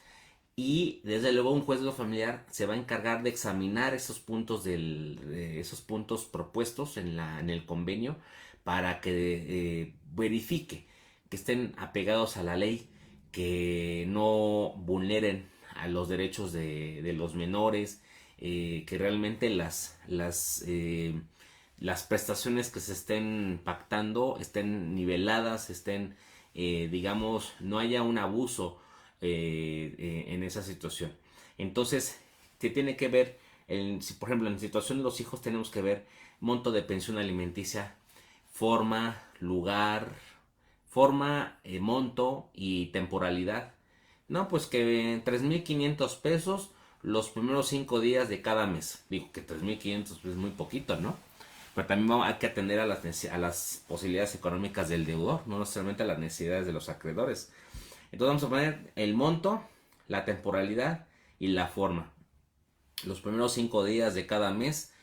Y desde luego un juez de lo familiar se va a encargar de examinar esos puntos, esos puntos propuestos en el convenio para que verifique que estén apegados a la ley, que no vulneren a los derechos de los menores, que realmente las prestaciones que se estén pactando estén niveladas, digamos, no haya un abuso en esa situación. Entonces, se tiene que ver, si por ejemplo en la situación de los hijos tenemos que ver monto de pensión alimenticia, forma, lugar, monto y temporalidad. No, pues que 3,500 pesos los primeros 5 días de cada mes. Digo que 3,500 es muy poquito, ¿no? Pero también hay que atender a las posibilidades económicas del deudor, no necesariamente a las necesidades de los acreedores. Entonces vamos a poner el monto, la temporalidad y la forma. Los primeros 5 días de cada mes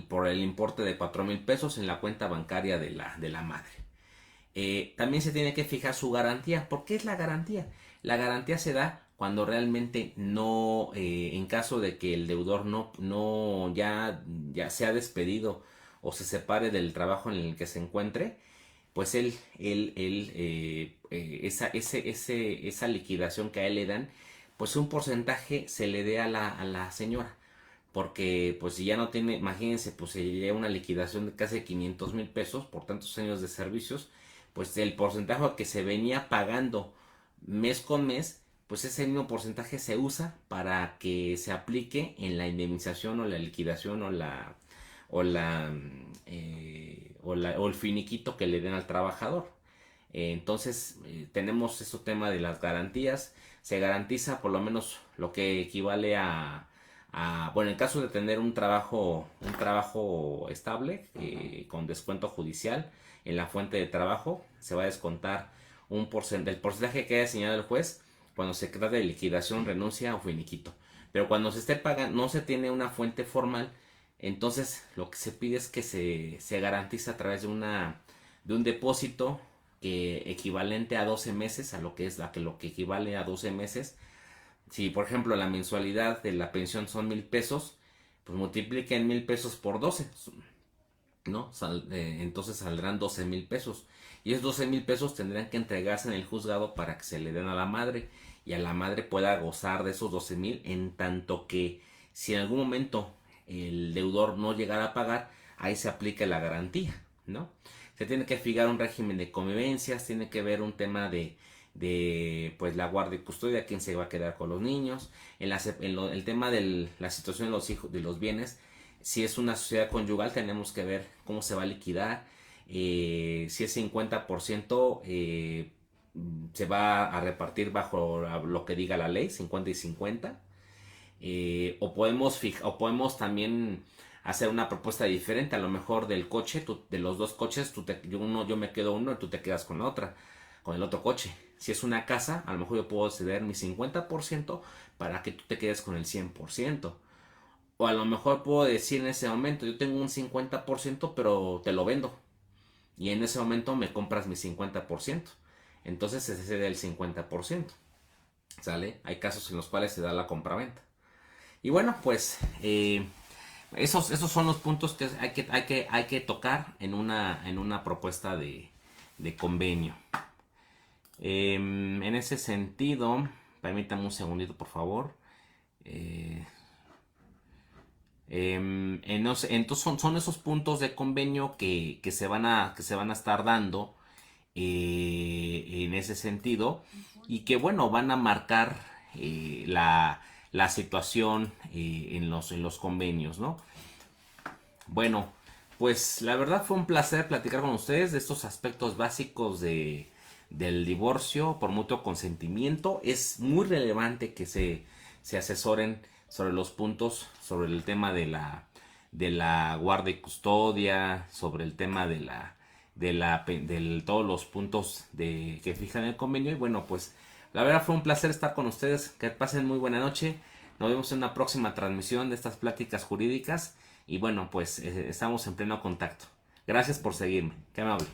por el importe de 4,000 pesos en la cuenta bancaria de la madre. También se tiene que fijar su garantía. ¿Por qué es la garantía? La garantía se da cuando realmente no, en caso de que el deudor ya sea despedido o se separe del trabajo en el que se encuentre, pues esa liquidación que a él le dan, pues un porcentaje se le dé a la señora. Porque pues si ya no tiene, imagínense, pues se lleva una liquidación de casi 500,000 pesos por tantos años de servicios, pues el porcentaje que se venía pagando mes con mes, pues ese mismo porcentaje se usa para que se aplique en la indemnización o la liquidación o el finiquito que le den al trabajador. Entonces tenemos ese tema de las garantías. Se garantiza por lo menos lo que equivale bueno, en caso de tener un trabajo estable con descuento judicial en la fuente de trabajo, se va a descontar del porcentaje que haya señalado el juez cuando se trata de liquidación, renuncia o finiquito. Pero cuando se esté pagando, no se tiene una fuente formal, entonces lo que se pide es que se garantice a través de un depósito equivalente a 12 meses, a lo que equivale a 12 meses. Si por ejemplo la mensualidad de la pensión son 1,000 pesos, pues multipliquen 1,000 pesos por 12, ¿no? Entonces saldrán 12,000 pesos. Y esos 12,000 pesos tendrán que entregarse en el juzgado para que se le den a la madre y a la madre pueda gozar de esos 12,000, en tanto que si en algún momento el deudor no llegara a pagar, ahí se aplica la garantía, ¿no? Se tiene que fijar un régimen de convivencias, tiene que ver un tema de pues la guardia y custodia, quién se va a quedar con los niños, el tema de la situación de los hijos, de los bienes. Si es una sociedad conyugal, tenemos que ver cómo se va a liquidar. Si es 50%, se va a repartir bajo lo que diga la ley, 50 y 50. O podemos también hacer una propuesta diferente, a lo mejor del coche, de los dos coches, yo me quedo uno y tú te quedas con la otra, con el otro coche. Si es una casa, a lo mejor yo puedo ceder mi 50% para que tú te quedes con el 100%. O a lo mejor puedo decir en ese momento, yo tengo un 50%, pero te lo vendo. Y en ese momento me compras mi 50%. Entonces se cede el 50%. ¿Sale? Hay casos en los cuales se da la compraventa. Y bueno, pues esos son los puntos que hay que tocar en una propuesta de convenio. En ese sentido, permítame un segundito, por favor. Entonces son esos puntos de convenio que se van a estar dando en ese sentido, y que bueno, van a marcar la situación en los convenios, ¿no? Bueno, pues la verdad fue un placer platicar con ustedes de estos aspectos básicos del divorcio por mutuo consentimiento. Es muy relevante que se asesoren sobre los puntos, sobre el tema de la guardia y custodia, sobre el tema de todos los puntos que fijan el convenio. Y bueno, pues la verdad fue un placer estar con ustedes. Que pasen muy buena noche. Nos vemos en una próxima transmisión de estas pláticas jurídicas. Y bueno, pues estamos en pleno contacto. Gracias por seguirme. Qué amable.